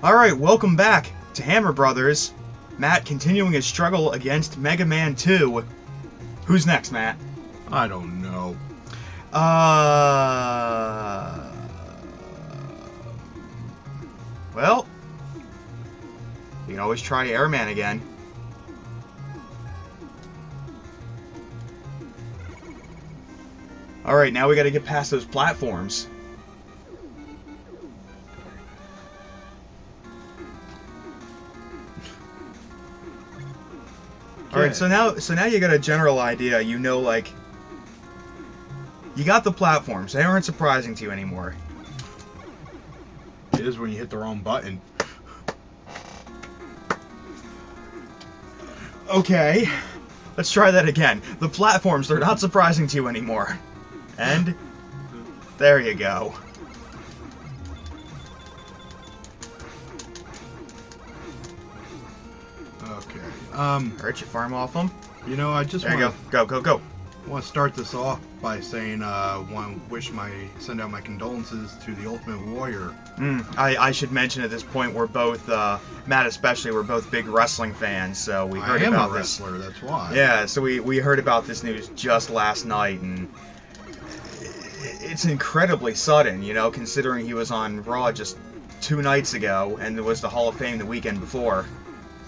Alright, welcome back to Hammer Brothers. Matt continuing his struggle against Mega Man 2. Who's next, Matt? I don't know. Well, you can always try Airman again. Alright, now we gotta get past those platforms. Alright, so now you got a general idea, you know, like, you got the platforms, they aren't surprising to you anymore. It is when you hit the wrong button. Okay, let's try that again. The platforms, they're not surprising to you anymore. And there you go. Okay. Alright, you farm off them. You know, I just There you go. Go. want to start this off by saying, send out my condolences to the Ultimate Warrior. I should mention at this point we're both, Matt especially, we're both big wrestling fans, so we heard about this. I am a wrestler, that's why. Yeah, so we heard about this news just last night, and it's incredibly sudden, you know, considering he was on Raw just 2 nights ago, and there was the Hall of Fame the weekend before.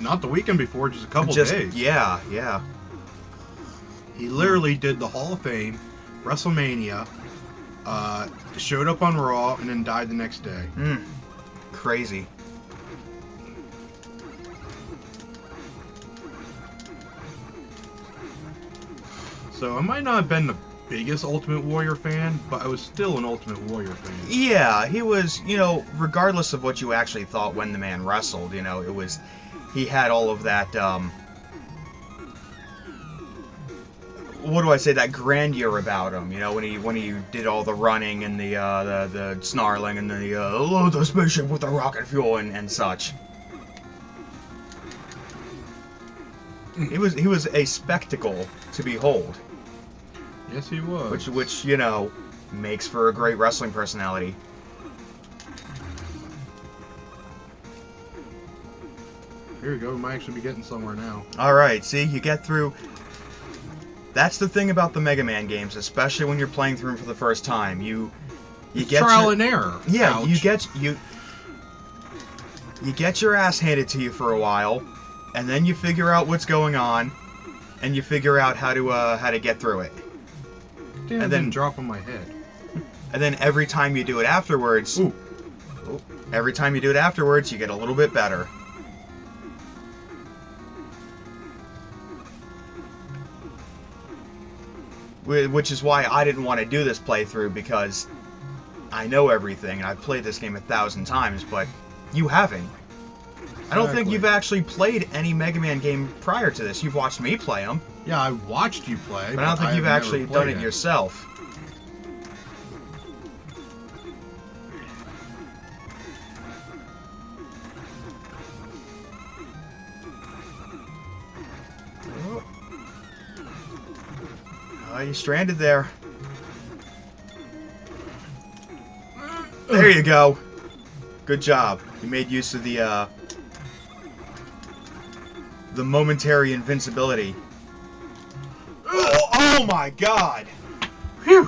Not the weekend before, just a couple days. Yeah. He literally did the Hall of Fame, WrestleMania, showed up on Raw, and then died the next day. Crazy. So I might not have been the biggest Ultimate Warrior fan, but I was still an Ultimate Warrior fan. Yeah, he was, you know, regardless of what you actually thought when the man wrestled, you know, he had all of that, what do I say, that grandeur about him, you know, when he did all the running and the snarling and the load the spaceship with the rocket fuel and such. He was a spectacle to behold. Yes, he was. Which you know, makes for a great wrestling personality. Here we go, we might actually be getting somewhere now. Alright, see, you get through. That's the thing about the Mega Man games, especially when you're playing through them for the first time. You get trial and error. Yeah, Ouch. you get your ass handed to you for a while, and then you figure out what's going on, and you figure out how to get through it. Damn, and then drop on my head. And then every time you do it afterwards, every time you do it afterwards, you get a little bit better. Which is why I didn't want to do this playthrough, because I know everything, and I've played this game 1,000 times, but you haven't. I don't think you've actually played any Mega Man game prior to this. You've watched me play them. Yeah, I watched you play, but I don't think you've actually done it yourself. You're stranded there. There you go. Good job. You made use of the momentary invincibility. Oh my god! Phew!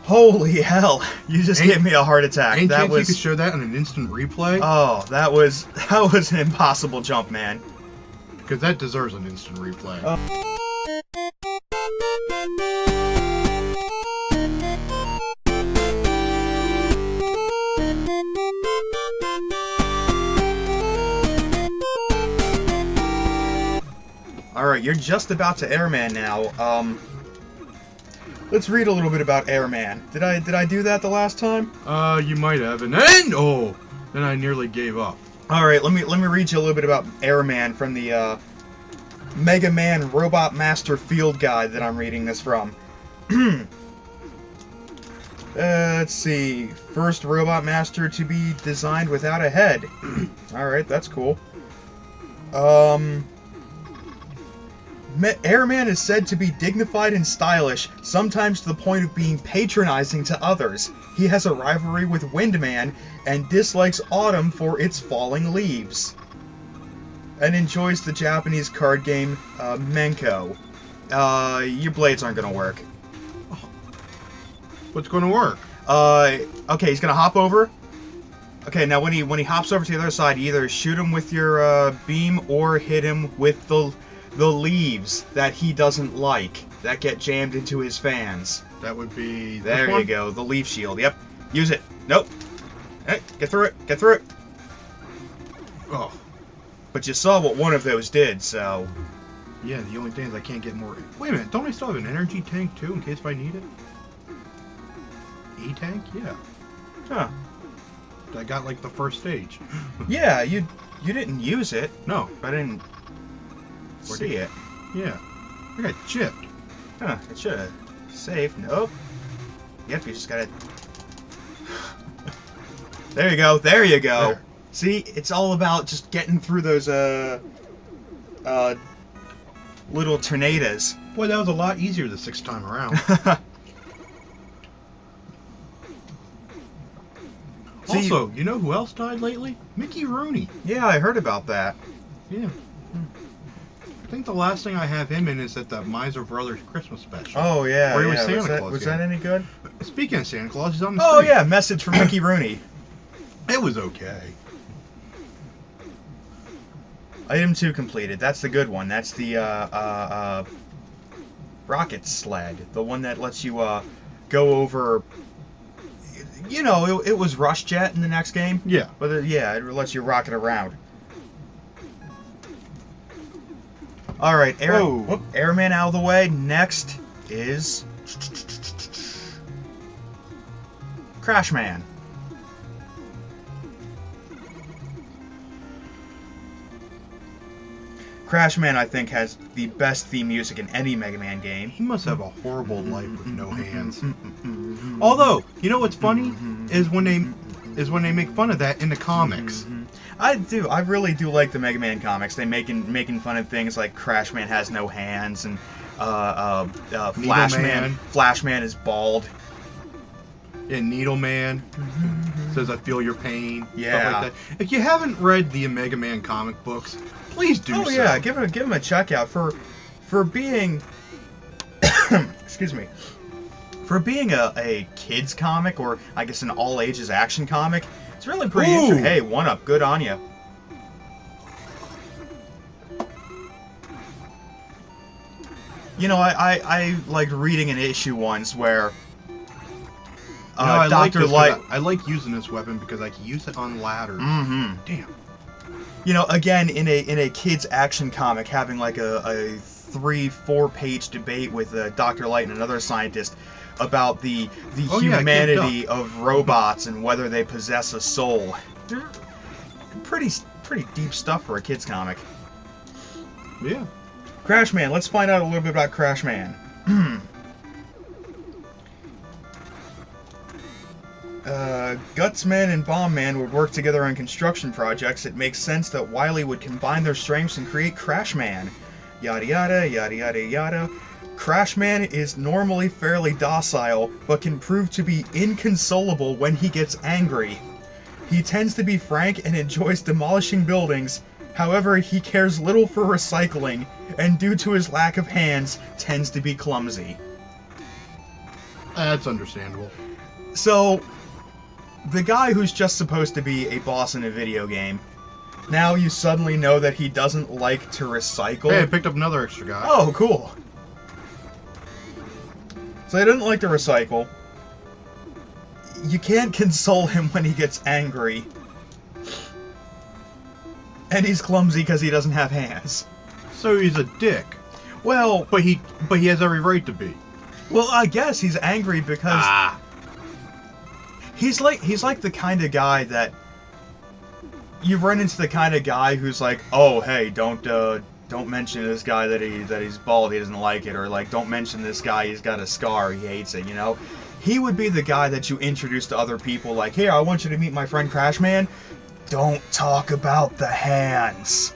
Holy hell! You just gave me a heart attack. Ain't chance you could show that on an instant replay? Oh, that was an impossible jump, man. Because that deserves an instant replay. Alright, you're just about to Airman now. Let's read a little bit about Airman. Did I do that the last time? You might have, and then I nearly gave up. Alright, let me read you a little bit about Airman from the Mega Man Robot Master Field Guide that I'm reading this from. Let's see. First Robot Master to be designed without a head. Alright, that's cool. Airman is said to be dignified and stylish, sometimes to the point of being patronizing to others. He has a rivalry with Windman and dislikes autumn for its falling leaves. And enjoys the Japanese card game Menko. Your blades aren't gonna work. What's going to work? Okay, he's gonna hop over. Okay, now when he hops over to the other side, you either shoot him with your beam or hit him with the leaves that he doesn't like that get jammed into his fans. That would be. There you go, the leaf shield. Yep, use it. Nope. Hey, get through it. Get through it. Oh. But you saw what one of those did, so. Yeah, the only thing is I can't get more. Wait a minute, don't I still have an energy tank too in case if I need it? E-tank? Yeah. Huh. I got like the first stage. Yeah, you didn't use it. No. I didn't see it. Yeah. I got chipped. Huh, it should have saved. Nope. Yep, you just gotta... There you go, there you go. There. See, it's all about just getting through those, little tornadoes. Boy, that was a lot easier the sixth time around. See, also, you know who else died lately? Mickey Rooney. yeah, I heard about that. Yeah. I think the last thing I have him in is at the Miser Brothers Christmas special. Oh, yeah, Where he was yeah. Santa Claus Was again. that any good? Speaking of Santa Claus, he's on the Oh, street. yeah, message from Mickey Rooney. It was okay. Item 2 completed. That's the good one. That's the, rocket sled. The one that lets you, go over... You know, it was Rush Jet in the next game. Yeah. But, yeah, it lets you rocket around. Alright, Airman out of the way. Next is... Crashman. Crashman, I think, has the best theme music in any Mega Man game. He must have a horrible life with no hands. Although, you know what's funny is when they make fun of that in the comics. I really do like the Mega Man comics. They making fun of things like Crashman has no hands and Flashman is bald. And Needle Man says, "I feel your pain." Yeah. Stuff like that. If you haven't read the Mega Man comic books, please do so. Oh yeah, give him a check out for being excuse me, for being a kids comic, or I guess an all ages action comic. It's really pretty interesting. Hey, one up, good on you. You know, I liked reading an issue once where Dr. Light. I like using this weapon because I can use it on ladders. Mm-hmm. Damn. You know, again, in a kids action comic, having like a 3-4 page debate with Dr. Light and another scientist about the humanity of robots and whether they possess a soul. They're pretty deep stuff for a kids comic. Yeah. Crashman. Let's find out a little bit about Crashman. Gutsman and Bombman would work together on construction projects. It makes sense that Wily would combine their strengths and create Crashman. Yada yada, yada yada yada. Crashman is normally fairly docile, but can prove to be inconsolable when he gets angry. He tends to be frank and enjoys demolishing buildings. However, he cares little for recycling, and due to his lack of hands, tends to be clumsy. That's understandable. So, the guy who's just supposed to be a boss in a video game, now you suddenly know that he doesn't like to recycle. Hey, I picked up another extra guy. Oh, cool. So he doesn't like to recycle. You can't console him when he gets angry. And he's clumsy because he doesn't have hands. So he's a dick. Well, But he has every right to be. well, I guess he's angry because he's like the kind of guy that you run into, the kind of guy who's like, oh hey, don't mention this guy that he's bald, he doesn't like it, or like don't mention this guy, he's got a scar, he hates it, you know. He would be the guy that you introduce to other people, like, here, I want you to meet my friend Crashman. Don't talk about the hands.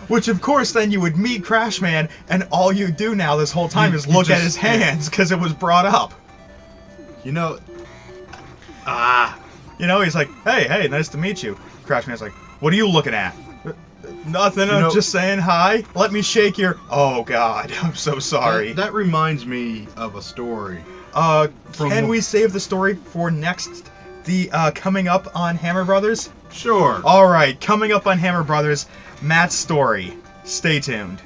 Which, of course, then you would meet Crashman, and all you do now this whole time is look at his hands, because it was brought up. You know, You know, he's like, hey, nice to meet you. Crash Bandicoo's like, what are you looking at? Nothing, You I'm know- just saying hi. Let me shake your... Oh, God, I'm so sorry. That reminds me of a story. Can we save the story for next... coming up on Hammer Brothers? Sure. Alright, coming up on Hammer Brothers, Matt's story. Stay tuned.